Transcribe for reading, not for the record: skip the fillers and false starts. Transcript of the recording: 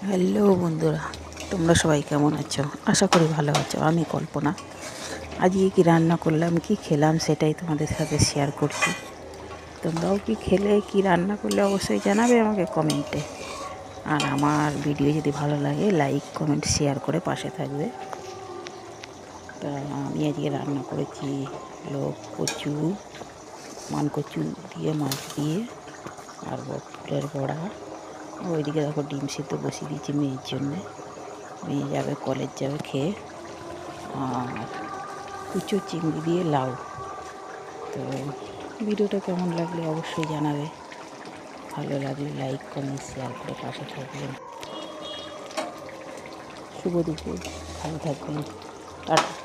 Hello বন্ধুরা, তোমরা সবাই কেমন আছো? আশা করি ভালো আছো। আমি কল্পনা। আজকে কি রান্না করলাম, কি খেলাম সেটাই তোমাদের সাথে শেয়ার করছি। তোমরাও কি খেলে, কি রান্না করলে অবশ্যই জানাবে আমাকে কমেন্টে। আর আমার ভিডিও যদি ভালো লাগে লাইক কমেন্ট শেয়ার করে পাশে থাকবে। তা আমি আজকে রান্না করেছি কচু, মানকচু দিয়ে মাছ দিয়ে আর ফুলের বড়া। ওইদিকে দেখো ডিম সিদ্ধ বসিয়ে দিয়েছি মেয়ের জন্যে। মেয়ে যাবে, কলেজ যাবে খেয়ে। আর কুচো চিংড়ি দিয়ে লাউ। তো ভিডিওটা কেমন লাগলে অবশ্যই জানাবে। ভালো লাগলে লাইক কমেন্ট শেয়ার করে পাশে থাকবেন। শুভ দুপুর, ভালো থাকবেন, টাটা।